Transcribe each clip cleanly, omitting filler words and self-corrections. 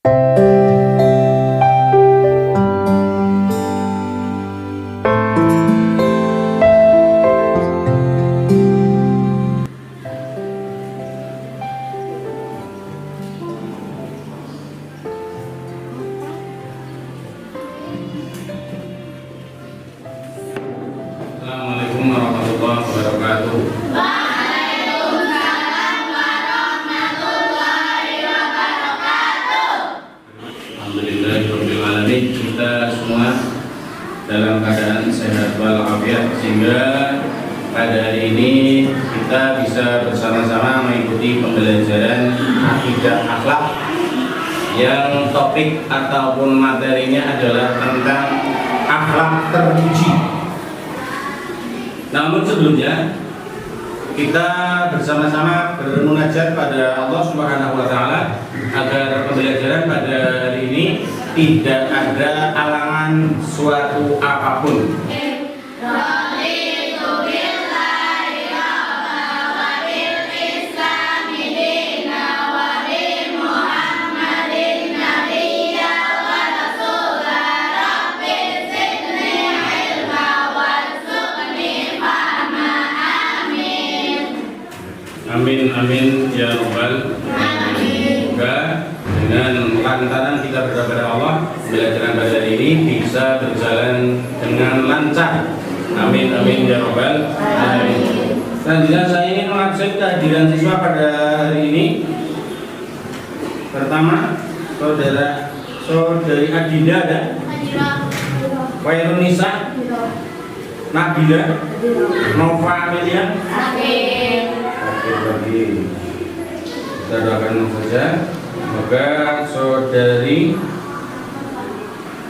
Assalamualaikum warahmatullahi wabarakatuh. Waalaikumsalam warahmatullahi wabarakatuh. Alhamdulillahirabbil alamin. Kita semua dalam keadaan sehat walafiat sehingga pada hari ini kita bisa bersama-sama mengikuti pembelajaran akidah akhlak yang topik ataupun materinya adalah tentang akhlak terpuji. Namun sebelumnya kita bersama-sama bermunajat pada Allah Subhanahu wa taala agar pembelajaran pada hari ini tidak ada halangan suatu apapun. Amin amin ya rabbal alamin. Semoga dengan lantaran kita berdoa kepada Allah, pembelajaran pada hari ini bisa berjalan dengan lancar. Amin amin ya rabbal alamin. Selanjutnya saya ingin mengabsen kehadiran siswa pada hari ini. Pertama, saudari Adinda ada, Wairunisa, Nabila, Nova Amelia. Bagi kita doakan saja semoga saudari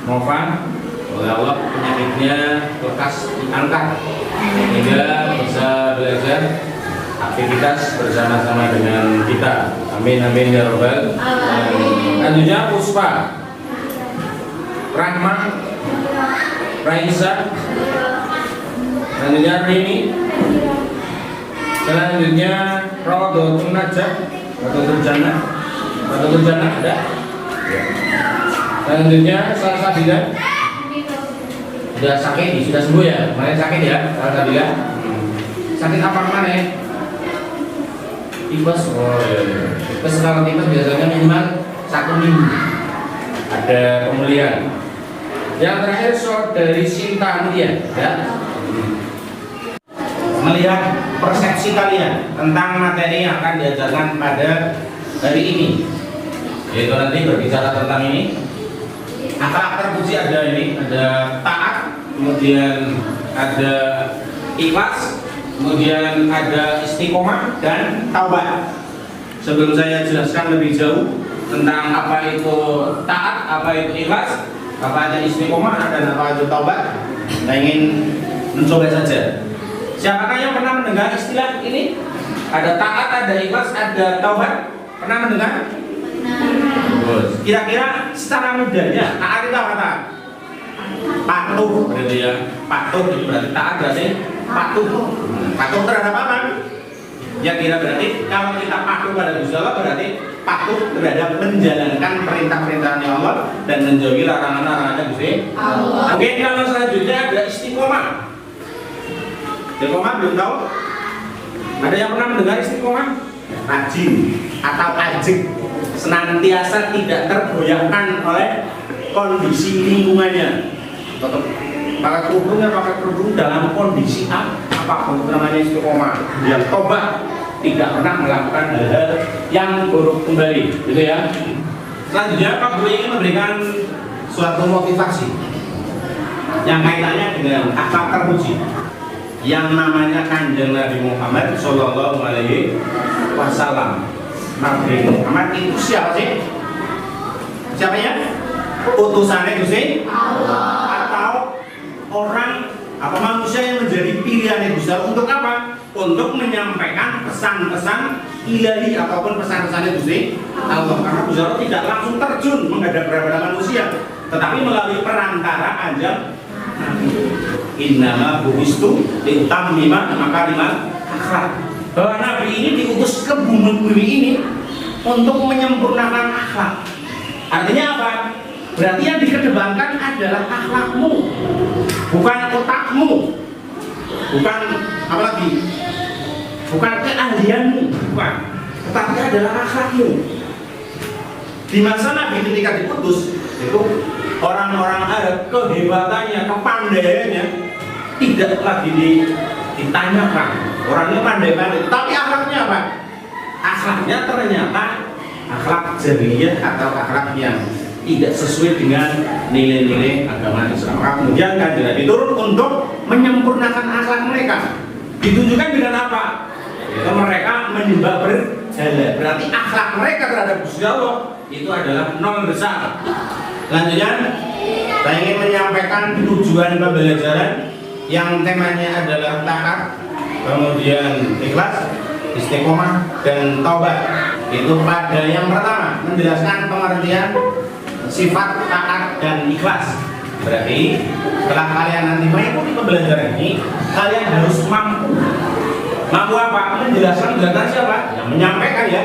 Nova oleh Allah penyakitnya lekas diangkat sehingga bisa belajar aktivitas bersama-sama dengan kita. Amin amin ya rabbal alamin. Selanjutnya Puspa, Rahma, Raisa, selanjutnya Rini, selanjutnya Raudhatun Najah, Raudhatun Jannah ada. Selanjutnya Salsabila, sudah sakit, sudah sembuh ya? Kemarin sakit ya, Salsabila. Sakit apa kemarin? Tipes. Oh iya. Tipes, kalau tipes biasanya minimal 1 minggu. Ada pemulihan. Yang terakhir saudari Sinta Mulia, ya. Melihat persepsi kalian tentang materi yang akan diajarkan pada hari ini, yaitu nanti berbicara tentang ini akhlak terpuji. Ada ini, ada taat, kemudian ada ikhlas, kemudian ada istiqomah dan taubat. Sebelum saya jelaskan lebih jauh tentang apa itu taat, apa itu ikhlas, apa itu istiqomah dan apa itu taubat, saya ingin mencoba saja. Siapakah yang pernah mendengar istilah ini? Ada taat, ada ikhlas, ada taubat. Pernah mendengar? Pernah. Kira-kira secara mudahnya taat itu apa taat? Patuh, berarti ya. Patuh itu berarti taat, berarti patuh. Patuh terhadap apa? Ya kira berarti kalau kita patuh pada Gusti Allah berarti patuh terhadap menjalankan perintah-perintahnya Allah dan menjauhi larangan-larangannya Gusti Allah. Oke, kalau selanjutnya ada istiqomah. Istiqomah belum tahu? Ada yang pernah mendengar istiqomah? Rajin atau ajik, senantiasa tidak tergoyahkan oleh kondisi lingkungannya. Tetap pakai kerudung dalam kondisi apapun, namanya istiqomah. Yang tobat, tidak pernah melakukan hal-hal yang buruk kembali, gitu ya. Selanjutnya Pak Guru ingin memberikan suatu motivasi yang kaitannya dengan akhlak terpuji yang namanya Kanjeng Nabi Muhammad Sallallahu Alaihi Wasallam. Nabi Muhammad itu siapa sih? Siapa ya? Utusannya Gusti Allah, atau orang apa manusia yang menjadi pilihan Gusti Allah untuk apa? Untuk menyampaikan pesan-pesan ilahi ataupun pesan-pesan Gusti Allah. Karena Gusti Allah tidak langsung terjun menghadap kepada manusia, tetapi melalui perantara anjing innama bu'istu liutammima makarimal akhlak. Bahwa Nabi ini diutus ke bumi ini untuk menyempurnakan akhlak. Artinya apa? Berarti yang dikedepankan adalah akhlakmu, bukan otakmu, bukan apa lagi, bukan keahlianmu, bukan, tetapi adalah akhlakmu. Di masa Nabi ketika diputus itu orang-orang Arab kehebatannya, kepandaiannya tidak lagi ditanyakan. Orangnya pandai-pandai, tapi akhlaknya apa? Akhlaknya ternyata akhlak jahiliyah atau akhlak yang tidak sesuai dengan nilai-nilai agama Islam. Kemudian kan diturun untuk menyempurnakan akhlak mereka. Ditunjukkan dengan apa? Yaitu mereka menyembah berhala. Berarti akhlak mereka terhadap Gusti Allah itu adalah nol besar. Selanjutnya saya ingin menyampaikan tujuan pembelajaran yang temanya adalah taat, kemudian ikhlas, istiqomah, dan taubat. Itu pada yang pertama menjelaskan pengertian sifat taat dan ikhlas. Berarti setelah kalian nanti mengikuti pembelajaran ini, kalian harus mampu apa? Menjelaskan siapa? Yang menyampaikan ya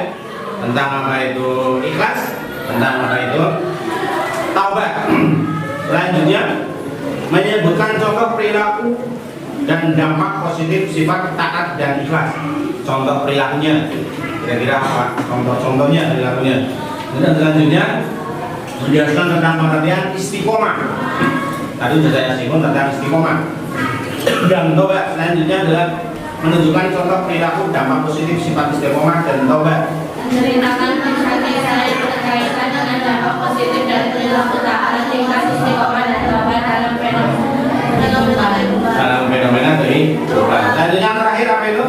tentang apa itu ikhlas, tentang apa itu taubat. Selanjutnya menyebutkan contoh perilaku dan dampak positif sifat taat dan ikhlas. Contoh perilakunya kira-kira apa? Contoh-contohnya perilakunya. Dan selanjutnya menjelaskan tentang pengertian istiqomah. Tadi sudah saya singgung tentang istiqomah. Dan taubat selanjutnya adalah menunjukkan contoh perilaku dampak positif sifat istiqomah dan taubat. Menceritakan kisah-kisah yang berkaitan dengan dampak positif dan perilaku taat, ikhlas, istiqomah, dan taubat dalam fenomena dari perubahan. Selanjutnya terakhir apa itu?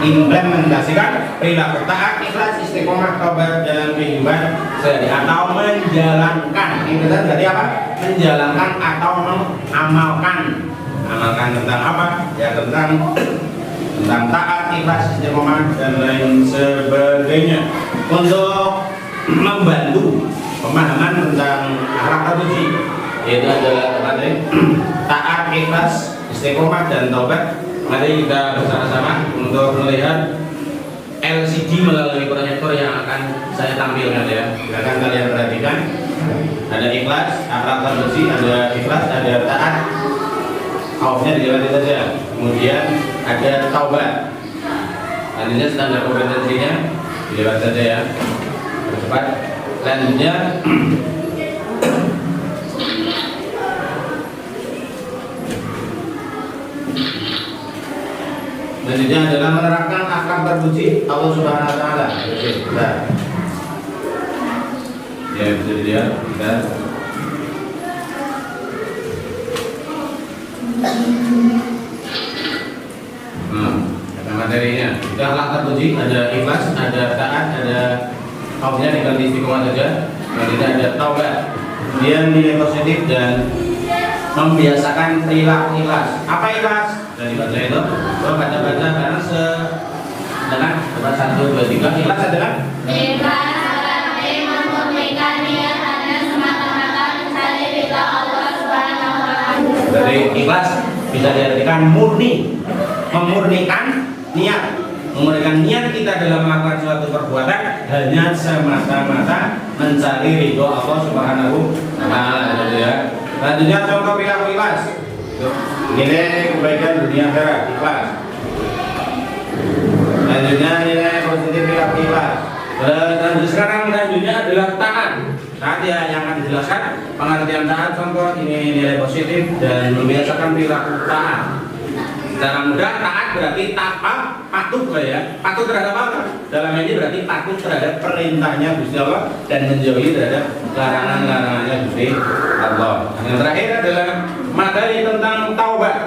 Implementasikan perilaku taat, ikhlas, istiqomah, taubat dalam kehidupan sehari atau menjalankan. Itu tadi apa? Menjalankan atau mengamalkan. Amalkan tentang apa? Ya tentang taat, ikhlas, istiqomah dan lain sebagainya. Untuk membantu pemahaman tentang akhlak terpuji, yaitu adalah taat, ikhlas, istiqomah dan taubat. Mari kita bersama-sama untuk melihat LCD melalui proyektor yang akan saya tampilkan ya. Silakan kalian perhatikan. Ada ikhlas, akhlak terpuji, ada ikhlas, ada taat. Aufnya dilewati saja. Kemudian ada taubat. Nantinya standar kompetensinya dilewati saja ya. Cepat. Selanjutnya adalah menerapkan akhlak terpuji Allah Subhanahu wa taala. Ya, bisa dilihat kita. Kata materinya. Kita akhlak terpuji, ada ikhlas, ada taat, ada aufnya diganti istiqomah saja. Kemudian ada taubat. Kemudian nilai positif dan membiasakan perilaku ikhlas. Apa ikhlas? Dari baca itu, baca karena dengan 1, 2, 3. Ikhlas adalah ikhlas berarti memurnikan niat hanya semata-mata mencari ridha Allah Subhanahu wa taala. Dari ikhlas bisa diartikan murni, memurnikan niat. Memurnikan niat kita dalam melakukan suatu perbuatan hanya semata-mata mencari ridho Allah Subhanahu wa taala, gitu ya. Selanjutnya contoh perilaku ikhlas. Nilai kebaikan dunia akhirat ikhlas. Selanjutnya nilai positif perilaku ikhlas. Selanjutnya adalah taat. Taat ya yang akan dijelaskan pengertian taat. Contoh ini nilai positif dan membiasakan perilaku taat. Secara mudah taat berarti patuh ya. Patuh terhadap apa? Dalam ini berarti patuh terhadap perintahnya Gusti Allah dan menjauhi terhadap larangan-larangannya Gusti Allah. Yang terakhir adalah materi tentang taubat.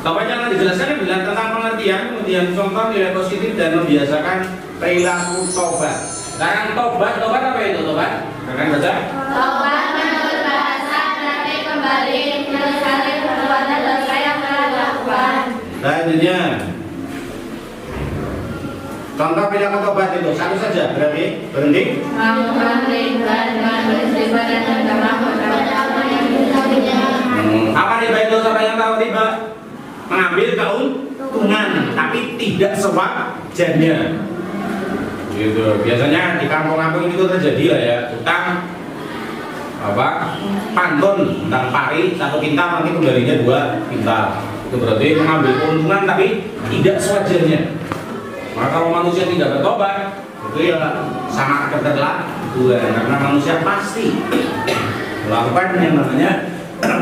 Taubat yang dijelaskan adalah tentang pengertian, kemudian contoh nilai positif dan membiasakan perilaku taubat. Sekarang taubat apa itu taubat? Akan baca? Taubat menurut bahasa berarti kembali menyesali perbuatan dosa yang telah dilakukan. Selanjutnya contoh perilaku taubat itu satu saja berarti berhenti. Melakukan riba dengan beristighfar dan berdoa kepada Allah yang diridhoinya. Apa riba itu? Siapa yang tahu riba? mengambil keuntungan, tapi tidak sewajarnya. Gitu. Biasanya di kampung-kampung itu terjadi lah ya, utang pantun tentang pari 1 kintal nanti kembalinya 2 kintal. Itu berarti mengambil keuntungan tapi tidak sewajarnya. Maka kalau manusia tidak bertobat, itu ya sangat keterlaluan, karena manusia pasti melakukan yang namanya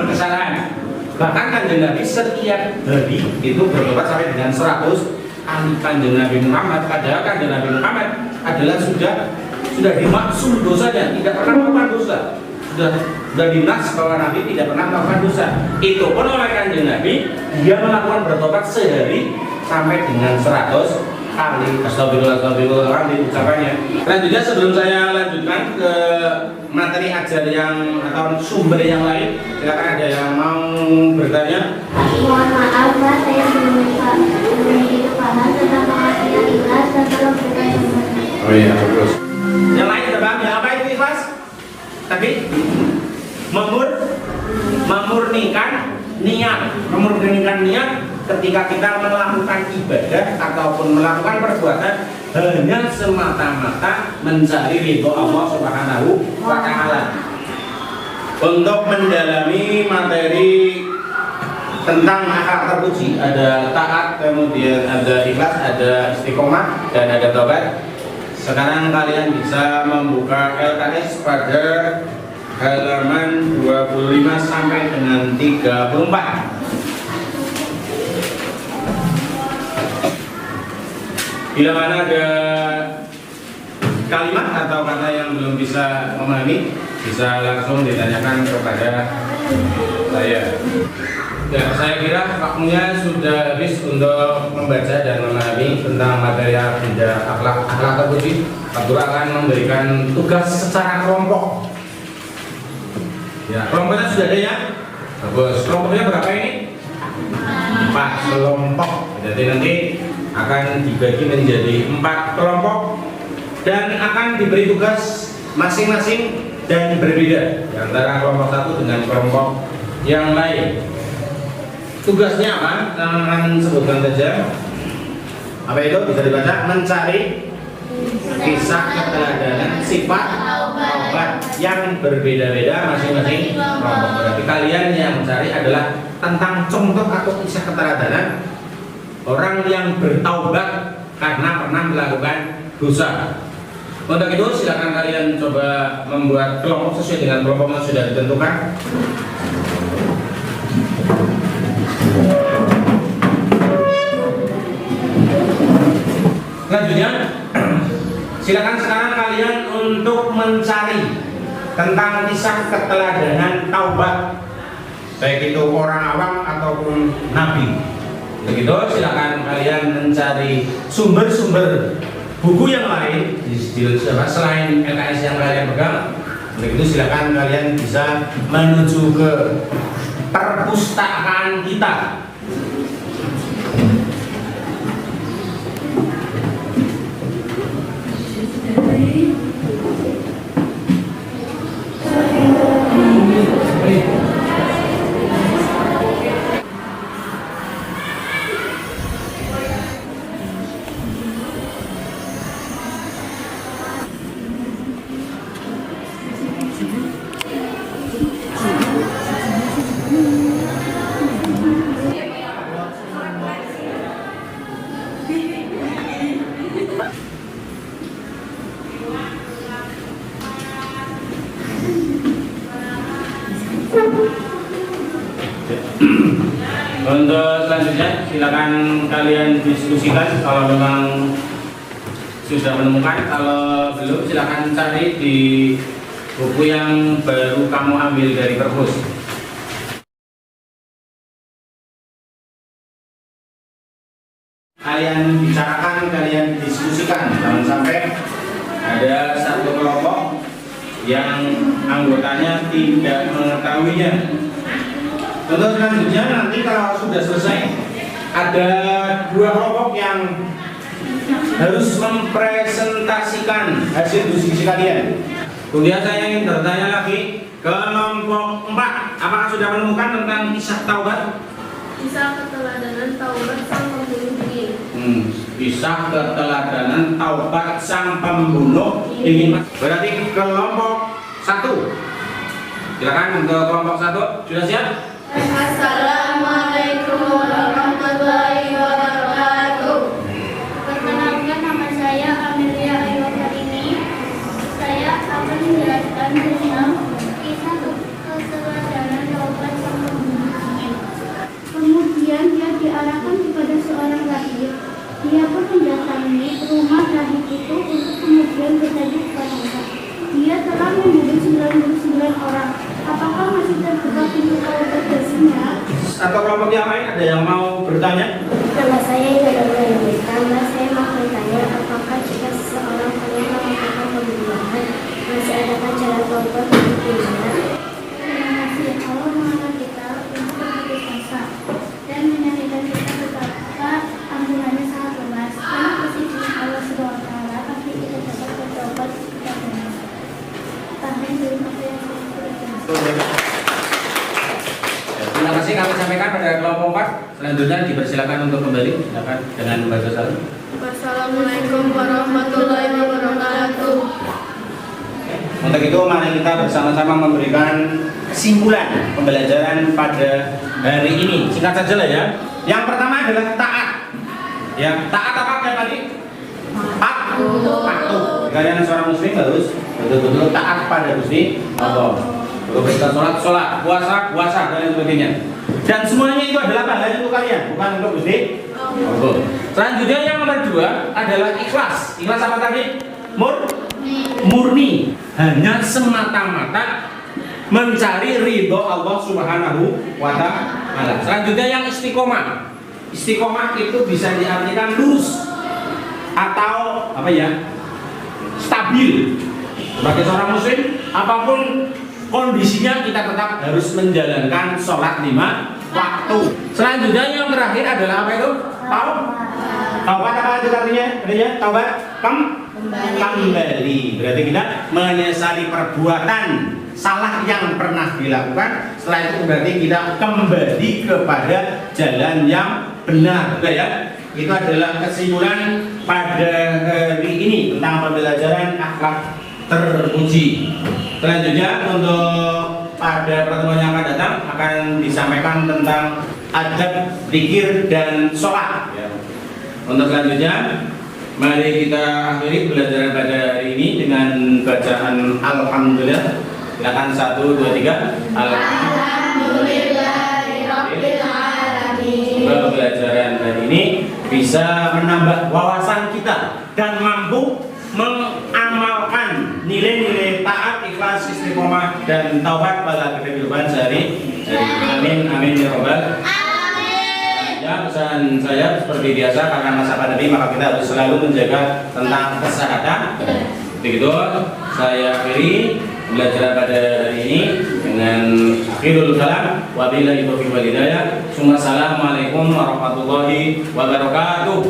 kesalahan. Bahkan Kanjeng Nabi setiap hari itu bertobat sampai dengan 100 kali. Kanjeng Nabi Muhammad, padahal Kanjeng Nabi Muhammad adalah sudah dimaksum dosanya, tidak pernah melakukan dosa. Sudah dinas bahwa Nabi tidak pernah melakukan dosa. Itu pun oleh Kanjeng Nabi, dia melakukan bertobat sehari sampai dengan 100 kali. Astagfirullah diucapannya. Selanjutnya sebelum saya lanjutkan ke materi ajar yang atau sumber yang lain, silakan ada yang mau bertanya. Mohon maaf Pak, saya memiliki paham tentang pengertian ikhlas dan tolong berikan yang benar. Oh iya, bagus. Yang lain ada paham ya apa itu ikhlas? Tadi memurnikan niat ketika kita melakukan ibadah ataupun melakukan perbuatan hanya semata-mata mencari ridho Allah Subhanahu wa Ta'ala. Untuk mendalami materi tentang akhlak terpuji, ada taat, kemudian ada ikhlas, ada istiqomah, dan ada taubat. Sekarang kalian bisa membuka LKS pada halaman 25 sampai dengan 34. Bila mana ada kalimat atau kata yang belum bisa memahami, bisa langsung ditanyakan kepada saya. Ya, saya kira waktunya sudah habis untuk membaca dan memahami tentang materi akidah akhlak terpuji. Abdul akan memberikan tugas secara kelompok. Ya, kelompoknya sudah ada ya? Bagus. Kelompoknya berapa ini? 4 kelompok. Jadi nanti akan dibagi menjadi 4 kelompok dan akan diberi tugas masing-masing dan berbeda antara kelompok satu dengan kelompok yang lain. Tugasnya apa? Saya akan sebutkan saja. Apa itu? Bisa dibaca. Mencari kisah keteladanan sifat taubat yang berbeda-beda masing-masing kelompok. Berarti kalian yang mencari adalah tentang contoh atau kisah keteladanan orang yang bertaubat karena pernah melakukan dosa. Untuk itu silakan kalian coba membuat kelompok sesuai dengan kelompok yang sudah ditentukan. Selanjutnya, silakan sekarang kalian untuk mencari tentang kisah keteladanan taubat, baik itu orang awam ataupun nabi. Begitu, silakan kalian mencari sumber-sumber buku yang lain selain LKS yang kalian pegang. Begitu, silakan kalian bisa menuju ke perpustakaan kita. Untuk selanjutnya silakan kalian diskusikan kalau memang sudah menemukan. Kalau belum silakan cari di buku yang baru kamu ambil dari perpus. Kalian bicarakan, kalian diskusikan, jangan sampai ada satu kelompok yang anggotanya tidak mengetahuinya. Untuk selanjutnya nanti kalau sudah selesai ada 2 kelompok yang harus mempresentasikan hasil diskusi kalian. Kemudian saya ingin bertanya lagi, kelompok 4 apakah sudah menemukan tentang kisah taubat? Kisah keteladanan taubat sang pembunuh diri. Kisah keteladanan taubat sang pembunuh diri. Berarti kelompok 1. Silakan untuk kelompok 1. Sudah siap? Assalamualaikum warahmatullahi wabarakatuh. Perkenalkan, nama saya Amelia Ayu Karini. Saya akan menjelaskan tentang kisah keteladanan taubat sang pembunuh diri. Kemudian dia diarahkan kepada seorang rahib. Dia pun mendatangi rumah rahib itu untuk kemudian bertanya kepadanya. Dia telah membunuh 99 orang. Apakah masih terbuka pintu taubat baginya? Atau kelompok yang lain ada yang mau bertanya? Nama saya Yudhara Yudhara. Saya mau bertanya, apakah jika seseorang pernah melakukan pembunuhan, masih adakah cara taubat baginya? Terima kasih. Allah mengangkat kita untuk berputus asa dan menyaksikan kita betapa ampunannya sangat luas. Karena kasih Allah SWT pasti kita dapat bertobat kepadanya. Tahan dulu apa yang saya Terima kasih kami sampaikan pada kelompok 4. Selanjutnya dipersilakan untuk kembali. Silakan dengan membaca salam. Wassalamualaikum warahmatullahi wabarakatuh. Untuk itu mari kita bersama-sama memberikan kesimpulan pembelajaran pada hari ini. Singkat saja lah ya. Yang pertama adalah taat. Ya, taat apa kayak tadi? Patuh. Kalian seorang muslim harus betul-betul taat pada Gusti Allah. Kalau kita sholat, puasa, dan lain sebagainya. Dan semuanya itu adalah pahala untuk kalian, bukan untuk Gusti Allah. Selanjutnya yang nomor 2 adalah ikhlas. Ikhlas apa tadi? Murni. Hanya semata-mata mencari ridho Allah Subhanahu wa Ta'ala. Selanjutnya yang istiqomah. Istiqomah itu bisa diartikan lurus atau apa ya? Stabil. Sebagai seorang muslim, apapun kondisinya kita tetap harus menjalankan sholat 5 waktu. Selanjutnya yang terakhir adalah apa itu? Taubat apa itu artinya? Taubat kembali. Berarti kita menyesali perbuatan salah yang pernah dilakukan. Setelah itu berarti kita kembali kepada jalan yang benar, ya. Itu adalah kesimpulan pada hari ini tentang pembelajaran akhlak terpuji. Selanjutnya untuk pada pertemuan yang akan datang akan disampaikan tentang adab zikir dan sholat. Ya. Untuk selanjutnya mari kita akhiri pembelajaran pada hari ini dengan bacaan Alhamdulillah. Silakan 1, 2, 3. Alhamdulillahirabbil alamin. Pembelajaran hari ini bisa menambah wawasan kita dan mampu mengamalkan nilai-nilai taat, ikhlas, istiqomah dan taubat pada kehidupan sehari-hari. Amin amin ya rabbal alamin. Ya, pesan saya seperti biasa, karena masa pandemi maka kita harus selalu menjaga tentang kesehatan. Begitu saya akhiri pembelajaran pada hari ini dengan akhirul kalam. Wabillahi taufiq wal hidayah. Assalamualaikum warahmatullahi wabarakatuh.